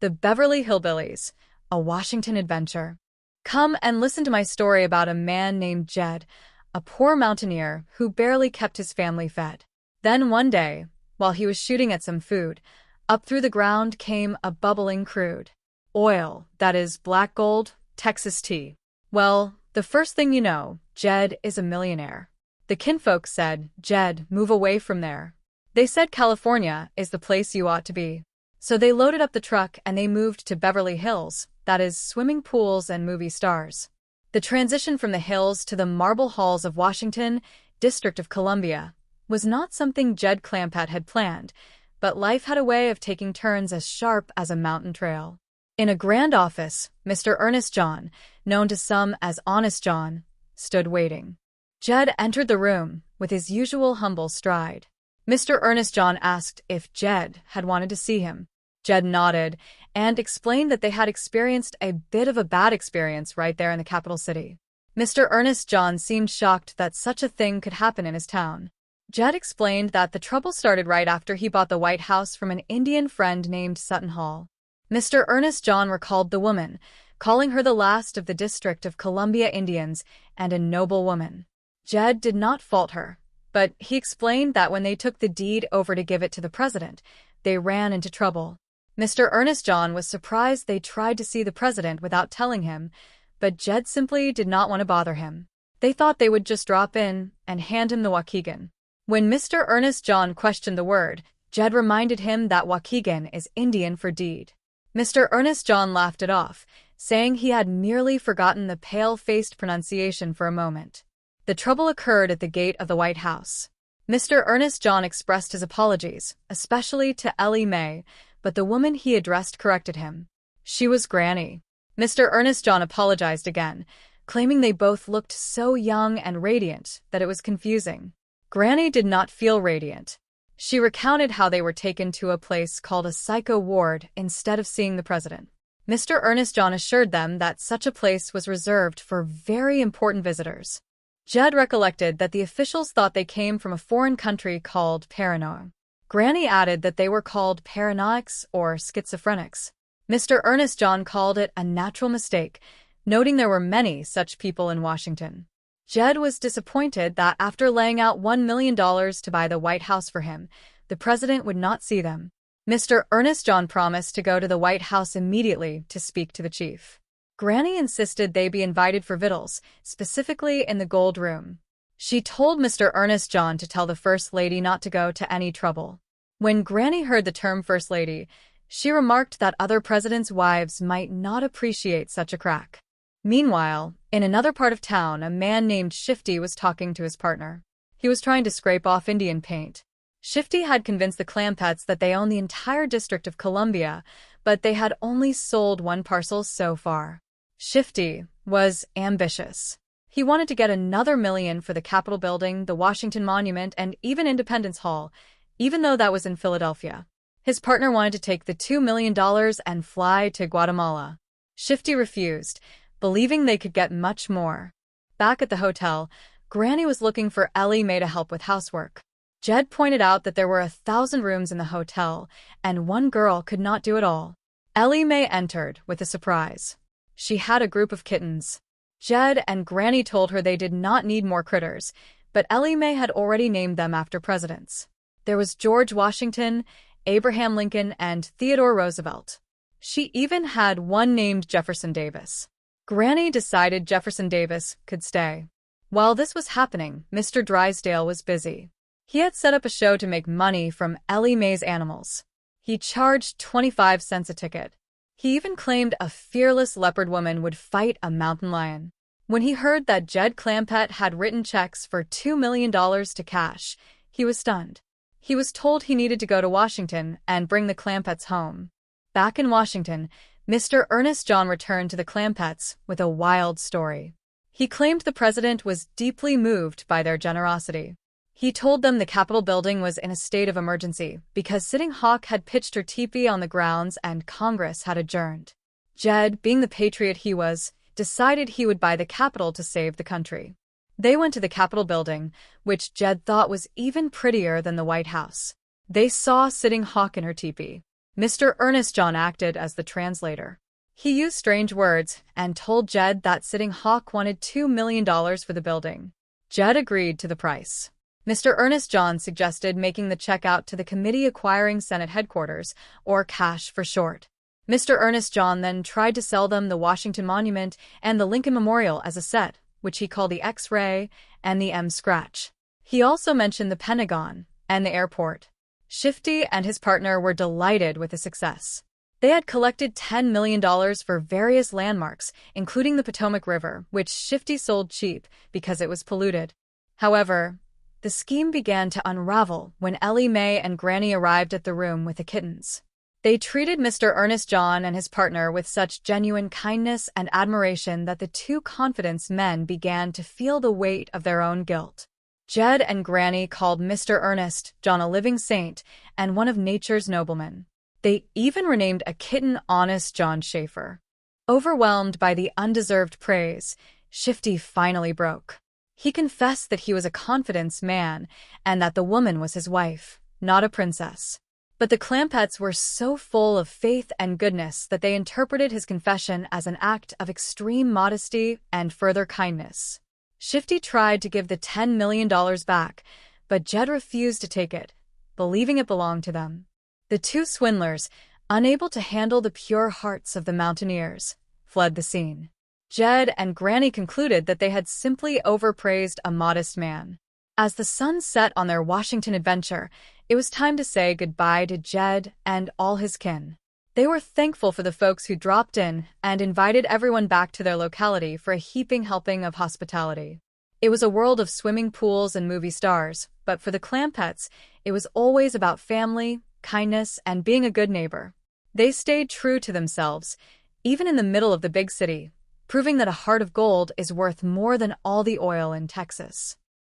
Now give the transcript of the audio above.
The Beverly Hillbillies, a Washington adventure. Come and listen to my story about a man named Jed, a poor mountaineer who barely kept his family fed. Then one day, while he was shooting at some food, up through the ground came a bubbling crude oil, that is black gold, Texas tea. Well, the first thing you know, Jed is a millionaire. The kinfolk said, "Jed, move away from there." They said California is the place you ought to be. So they loaded up the truck and they moved to Beverly Hills, that is swimming pools and movie stars. The transition from the hills to the marble halls of Washington, District of Columbia, was not something Jed Clampett had planned, but life had a way of taking turns as sharp as a mountain trail. In a grand office, Mr. Ernest John, known to some as Honest John, stood waiting. Jed entered the room with his usual humble stride. Mr. Ernest John asked if Jed had wanted to see him. Jed nodded and explained that they had experienced a bit of a bad experience right there in the capital city. Mr. Ernest John seemed shocked that such a thing could happen in his town. Jed explained that the trouble started right after he bought the White House from an Indian friend named Sutton Hall. Mr. Ernest John recalled the woman, calling her the last of the District of Columbia Indians and a noble woman. Jed did not fault her, but he explained that when they took the deed over to give it to the president, they ran into trouble. Mr. Ernest John was surprised they tried to see the president without telling him, but Jed simply did not want to bother him. They thought they would just drop in and hand him the Waukegan. When Mr. Ernest John questioned the word, Jed reminded him that Waukegan is Indian for deed. Mr. Ernest John laughed it off, saying he had merely forgotten the pale-faced pronunciation for a moment. The trouble occurred at the gate of the White House. Mr. Ernest John expressed his apologies, especially to Ellie Mae, but the woman he addressed corrected him. She was Granny. Mr. Ernest John apologized again, claiming they both looked so young and radiant that it was confusing. Granny did not feel radiant. She recounted how they were taken to a place called a psycho ward instead of seeing the president. Mr. Ernest John assured them that such a place was reserved for very important visitors. Jed recollected that the officials thought they came from a foreign country called Paranoia. Granny added that they were called paranoics or schizophrenics. Mr. Ernest John called it a natural mistake, noting there were many such people in Washington. Jed was disappointed that after laying out $1 million to buy the White House for him, the president would not see them. Mr. Ernest John promised to go to the White House immediately to speak to the chief. Granny insisted they be invited for victuals, specifically in the Gold Room. She told Mr. Ernest John to tell the First Lady not to go to any trouble. When Granny heard the term First Lady, she remarked that other presidents' wives might not appreciate such a crack. Meanwhile, in another part of town, a man named Shifty was talking to his partner. He was trying to scrape off Indian paint. Shifty had convinced the Clampetts that they owned the entire District of Columbia, but they had only sold one parcel so far. Shifty was ambitious. He wanted to get another $1 million for the Capitol building, the Washington Monument, and even Independence Hall, even though that was in Philadelphia. His partner wanted to take the $2 million and fly to Guatemala. Shifty refused, believing they could get much more. Back at the hotel, Granny was looking for Ellie Mae to help with housework. Jed pointed out that there were 1,000 rooms in the hotel, and one girl could not do it all. Ellie Mae entered with a surprise. She had a group of kittens. Jed and Granny told her they did not need more critters, but Ellie Mae had already named them after presidents. There was George Washington, Abraham Lincoln, and Theodore Roosevelt. She even had one named Jefferson Davis. Granny decided Jefferson Davis could stay. While this was happening, Mr. Drysdale was busy. He had set up a show to make money from Ellie Mae's animals. He charged 25 cents a ticket. He even claimed a fearless leopard woman would fight a mountain lion. When he heard that Jed Clampett had written checks for $2 million to cash, he was stunned. He was told he needed to go to Washington and bring the Clampetts home. Back in Washington, Mr. Ernest John returned to the Clampetts with a wild story. He claimed the president was deeply moved by their generosity. He told them the Capitol building was in a state of emergency because Sitting Hawk had pitched her teepee on the grounds and Congress had adjourned. Jed, being the patriot he was, decided he would buy the Capitol to save the country. They went to the Capitol building, which Jed thought was even prettier than the White House. They saw Sitting Hawk in her teepee. Mr. Ernest John acted as the translator. He used strange words and told Jed that Sitting Hawk wanted $2 million for the building. Jed agreed to the price. Mr. Ernest John suggested making the check out to the committee acquiring Senate headquarters, or cash for short. Mr. Ernest John then tried to sell them the Washington Monument and the Lincoln Memorial as a set, which he called the X-ray and the M-Scratch. He also mentioned the Pentagon and the airport. Shifty and his partner were delighted with the success. They had collected $10 million for various landmarks, including the Potomac River, which Shifty sold cheap because it was polluted. However, the scheme began to unravel when Ellie Mae and Granny arrived at the room with the kittens. They treated Mr. Ernest John and his partner with such genuine kindness and admiration that the two confidence men began to feel the weight of their own guilt. Jed and Granny called Mr. Ernest John a living saint and one of nature's noblemen. They even renamed a kitten Honest John Schaefer. Overwhelmed by the undeserved praise, Shifty finally broke. He confessed that he was a confidence man and that the woman was his wife, not a princess. But the Clampetts were so full of faith and goodness that they interpreted his confession as an act of extreme modesty and further kindness. Shifty tried to give the $10 million back, but Jed refused to take it, believing it belonged to them. The two swindlers, unable to handle the pure hearts of the mountaineers, fled the scene. Jed and Granny concluded that they had simply overpraised a modest man. As the sun set on their Washington adventure, it was time to say goodbye to Jed and all his kin. They were thankful for the folks who dropped in and invited everyone back to their locality for a heaping helping of hospitality. It was a world of swimming pools and movie stars, but for the Clampetts, it was always about family, kindness, and being a good neighbor. They stayed true to themselves, even in the middle of the big city, proving that a heart of gold is worth more than all the oil in Texas.